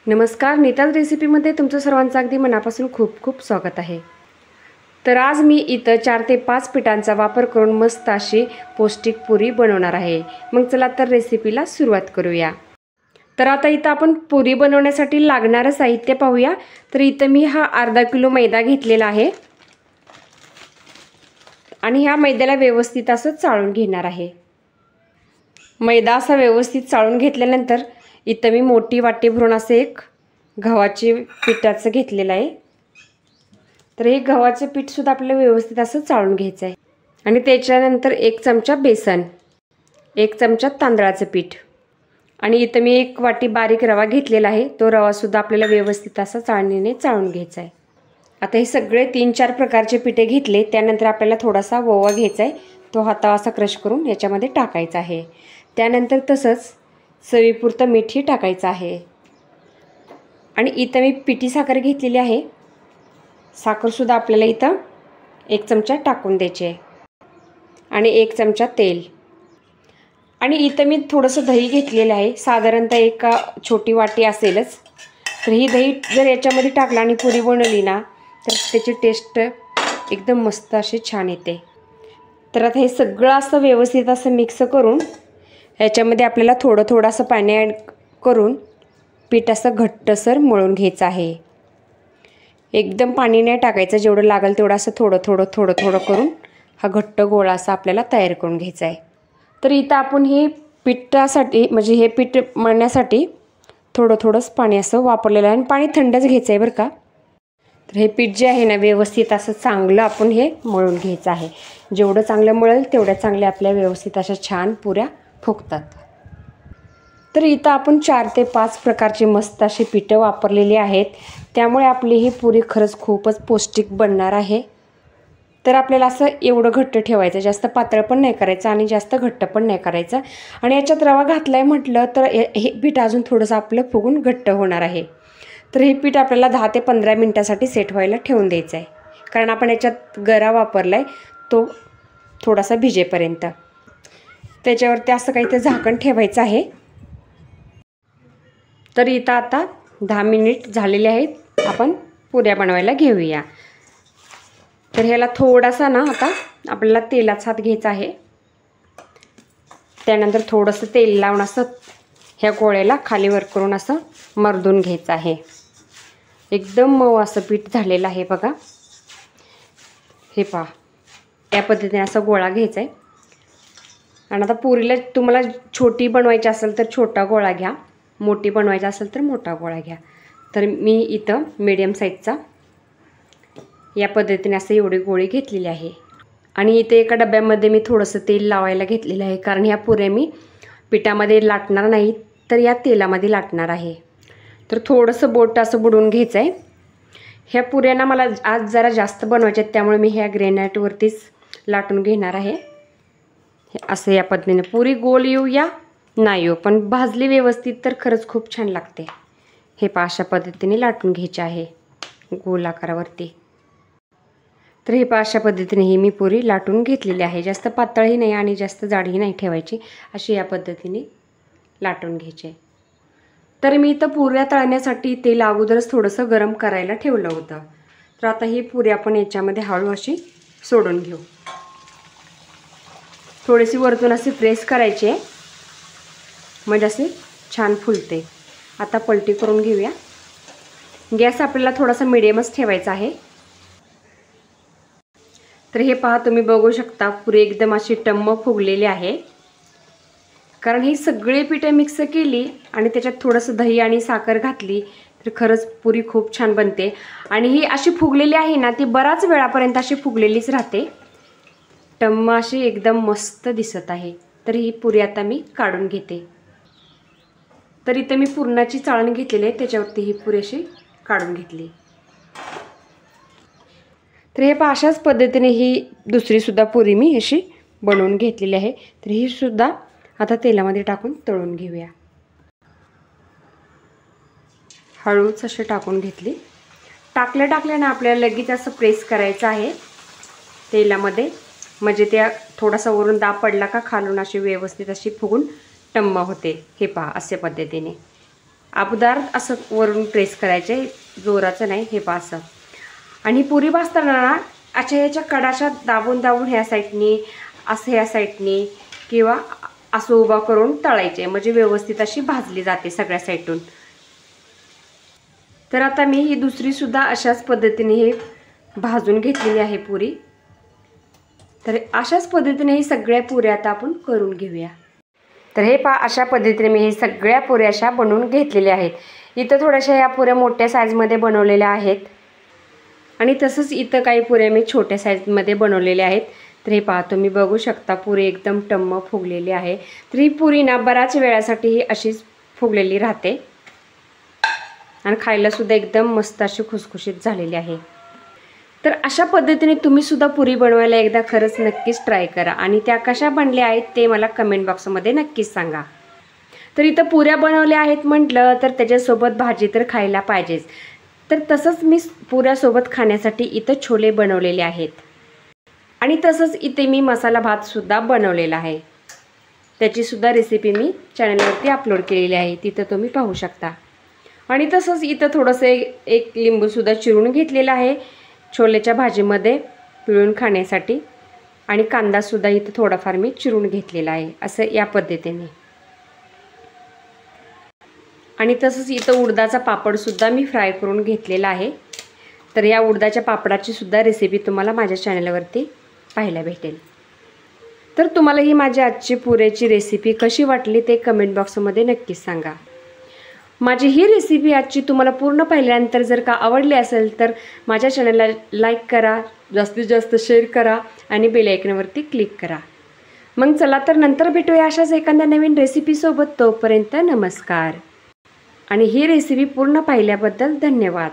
नमस्कार, नीताज रेसिपीमध्ये तुमचं सर्वांचं अगदी मनापासून खूप खूप स्वागत आहे। तर आज मी इथं 4 ते 5 पिठांचा वापर करून मस्त अशी पौष्टिक पुरी बनवणार आहे। मग चला तर रेसिपीला सुरुवात करूया। तर आता इथं आपण पुरी बनवण्यासाठी लागणारे साहित्य पाहूया। तर इथं मी हा अर्धा किलो मैदा घेतलेला आहे आणि ह्या मैद्याला व्यवस्थित असं चाळून घेणार आहे। मैदा असा व्यवस्थित चाळून घेतल्यानंतर इथं मी मोठी वाटी भरून असे एक गव्हाचे पिठाचं घेतलेलं आहे। तर हे गव्हाचे पीठ सुद्धा आपल्याला व्यवस्थित असं चाळून घ्यायचं आहे। आणि त्याच्यानंतर 1 चमचा बेसन, 1 चमचा तांदळाचं पीठ आणि इथं मी 1 वाटी बारीक रवा घेतलेला आहे। तो रवा सुद्धा आपल्याला व्यवस्थित असा चाळणीने चाळून घ्यायचा आहे। आता हे सगळे 3-4 प्रकारचे पिठे घेतले। त्यानंतर आपल्याला थोडासा ओवा घ्यायचा आहे। तो हातावर असा क्रश करून याच्यामध्ये टाकायचा आहे। त्यानंतर तसंच चवीपुरतं मीठही टाकायचं आहे। आणि इथं मी पिठी साखर घेतलेली आहे। साखर सुद्धा आपल्याला इथं 1 चमचा टाकून द्यायची आहे आणि 1 चमचा तेल। आणि इथं मी थोडंसं दही घेतलेलं आहे। साधारणतः 1 छोटी वाटी असेलच। तर ही दही जर याच्यामध्ये टाकला आणि पुरी बनवली ना तर त्याची टेस्ट एकदम मस्त अशी छान येते। तर आता हे सगळं असं व्यवस्थित असं मिक्स करून याच्यामध्ये आपल्याला थोडं असं पाणी ॲड करून पीठ असं घट्टसर मळून घ्यायचं आहे। एकदम पाणी नाही टाकायचं, जेवढं लागेल तेवढं असं थोडं करून हा घट्ट गोळा असा आपल्याला तयार करून घ्यायचा आहे। तर इथं आपण हे पिठासाठी म्हणजे हे पीठ मळण्यासाठी थोडंच पाणी असं वापरलेलं आहे आणि पाणी थंडच घ्यायचं आहे बरं का। तर हे पीठ जे आहे ना व्यवस्थित असं चांगलं आपण हे मळून घ्यायचं आहे। जेवढं चांगलं मळेल तेवढ्या चांगल्या आपल्या व्यवस्थित अशा छान पुऱ्या फुगतात। तर इथं आपण 4 ते 5 प्रकारची मस्त अशी पिठं वापरलेली आहेत। त्यामुळे आपली ही पुरी खरंच खूपच पौष्टिक बनणार आहे। तर आपल्याला असं एवढं घट्ट ठेवायचं, जास्त पातळ पण नाही करायचं आणि जास्त घट्ट पण नाही करायचं। आणि याच्यात रवा घातलाय म्हटलं तर हे पीठ अजून थोडंसं आपलं फुगून घट्ट होणार आहे। तर हे पीठ आपल्याला 10 ते 15 मिनिटासाठी सेट व्हायला ठेवून द्यायचं आहे, कारण आपण याच्यात गरा वापरलाय तो थोडासा भिजेपर्यंत। त्याच्यावरती असं काहीतरी झाकण ठेवायचं आहे। तर इथं आता 10 मिनिट झालेले आहेत। आपण पुऱ्या बनवायला घेऊया। तर ह्याला थोडासा ना आता आपल्याला तेलाचा हात घ्यायचा आहे। त्यानंतर थोडंसं तेल लावून असं ह्या गोळ्याला खाली वर करून असं मर्दून घ्यायचं आहे। एकदम मऊ असं पीठ झालेलं आहे बघा। हे पहा, या पद्धतीने असा गोळा घ्यायचा आहे। आणि आता पुरीला तुम्हाला छोटी बनवायची असेल तर छोटा गोळा घ्या, मोठी बनवायची असेल तर मोठा गोळा घ्या। तर मी इथं मीडियम साईजचा या पद्धतीने असं एवढी गोळी घेतलेली आहे। आणि इथे एका डब्यामध्ये मी थोडंसं तेल लावायला घेतलेलं आहे, कारण ह्या पुऱ्या मी पिठामध्ये लाटणार नाही तर या तेलामध्ये लाटणार आहे। तर थोडंसं बोट असं बुडवून घ्यायचं आहे। ह्या पुऱ्यांना मला आज जरा जास्त बनवायच्या आहेत, त्यामुळे मी ह्या ग्रेनाइटवरतीच लाटून घेणार आहे। असं या पद्धतीने पुरी गोल येऊ या नाही येऊ, पण भाजली व्यवस्थित तर खरंच खूप छान लागते। हे पहा, अशा पद्धतीने लाटून घ्यायचे आहे गोल आकारावरती। तर हे पहा, अशा पद्धतीने ही मी पुरी लाटून घेतलेली आहे। जास्त पातळही नाही आणि जास्त जाडही नाही ठेवायची, अशी या पद्धतीने लाटून घ्यायची। तर मी इथं पुऱ्या तळण्यासाठी तेल अगोदरच थोडंसं गरम करायला ठेवलं होतं। तर आता ही पुरी आपण याच्यामध्ये हळू अशी सोडून घेऊ। थोडीशी वरतून अशी प्रेस करायची आहे, म्हणजे असे छान फुलते। आता पलटी करून घेऊया। गॅस आपल्याला थोडासा मिडियमच ठेवायचा आहे। तर हे पहा, तुम्ही बघू शकता पुरी एकदम अशी टम्म फुगलेली आहे, कारण ही सगळी पिठे मिक्स केली आणि त्याच्यात थोडंसं दही आणि साखर घातली तर खरंच पुरी खूप छान बनते। आणि ही अशी फुगलेली आहे ना ती बराच वेळापर्यंत अशी फुगलेलीच राहते। टम्म अशी एकदम मस्त दिसत आहे। तर ही पुरी आता मी काढून घेते। तर इथे मी पुरणाची चाळण घेतलेली आहे, त्याच्यावरती ही पुरी अशी काढून घेतली। तर हे पहा, अशाच पद्धतीने ही दुसरी सुद्धा पुरी मी अशी बनवून घेतलेली आहे। तर ही सुद्धा आता तेलामध्ये टाकून तळून घेऊया। हळूच अशी टाकून घेतली। टाकल्याने आपल्याला लगेच असं प्रेस करायचं आहे तेलामध्ये, म्हणजे त्या थोडासा वरून दाब पडला का खालून अशी व्यवस्थित अशी फुगून टम्म होते। हे पहा, अशा पद्धतीने अबदार असं वरून प्रेस करायचे, जोराचं नाही. हे पहा असं. आणि पुरी भाजताना ना अशा ह्याच्या कडाशा दाबून दाबून ह्या साईडनी असं ह्या साईडनी किंवा असं उभा करून तळायचे, म्हणजे व्यवस्थित अशी भाजली जाते सगळ्या साईडून. तर आता मी ही दुसरीसुद्धा अशाच पद्धतीने हे भाजून घेतलेली आहे पुरी. तर अशाच पद्धतीने ही सगळ्या पुऱ्या आता आपण करून घेऊया. तर हे पहा अशा पद्धतीने मी हे सगळ्या पुऱ्या अशा बनवून घेतलेल्या आहेत. इथं थोड्याशा ह्या पुऱ्या मोठ्या साईजमध्ये बनवलेल्या आहेत आणि तसंच इथं काही पुऱ्या मी छोट्या साईजमध्ये बनवलेल्या आहेत. तर हे पहा तुम्ही बघू शकता पुरी एकदम टम्म फुगलेली आहे. तर ही पुरी ना बऱ्याच वेळासाठी ही अशीच फुगलेली राहते आणि खायलासुद्धा एकदम मस्त अशी खुसखुशीत झालेली आहे. तर अशा पद्धतीने तुम्हीसुद्धा पुरी बनवायला एकदा खरंच नक्कीच ट्राय करा आणि त्या कशा बनल्या आहेत ते मला कमेंट बॉक्समध्ये नक्कीच सांगा. तर इथं पुऱ्या बनवल्या आहेत म्हटलं तर त्याच्यासोबत भाजी तर खायला पाहिजेच. तर तसंच मी पुऱ्यासोबत खाण्यासाठी इथं छोले बनवलेले आहेत आणि तसंच इथे मी मसाला भातसुद्धा बनवलेला आहे. त्याचीसुद्धा रेसिपी मी चॅनलवरती अपलोड केलेली आहे, तिथं तुम्ही पाहू शकता. आणि तसंच इथं थोडंसं एक लिंबूसुद्धा चिरून घेतलेला आहे छोलेच्या भाजीमध्ये पिळून खाण्यासाठी. आणि कांदासुद्धा इथं थोडाफार मी चिरून घेतलेला आहे असं या पद्धतीने. आणि तसंच इथं उडदाचा पापडसुद्धा मी फ्राय करून घेतलेला आहे. तर या उडदाच्या पापडाची सुद्धा रेसिपी तुम्हाला माझ्या चॅनलवरती पाहायला भेटेल. तर तुम्हाला ही माझी आजची पुऱ्याची रेसिपी कशी वाटली ते कमेंट बॉक्समध्ये नक्कीच सांगा. माझी ही रेसिपी आजची तुम्हाला पूर्ण पाहिल्यानंतर जर का आवडली असेल तर माझ्या चॅनलला लाईक करा, जास्तीत जास्त शेअर करा आणि बेल आयकॉनवरती क्लिक करा. मग चला तर नंतर भेटूया अशाच एखाद्या नवीन रेसिपीसोबत. तोपर्यंत नमस्कार आणि ही रेसिपी पूर्ण पाहिल्याबद्दल धन्यवाद.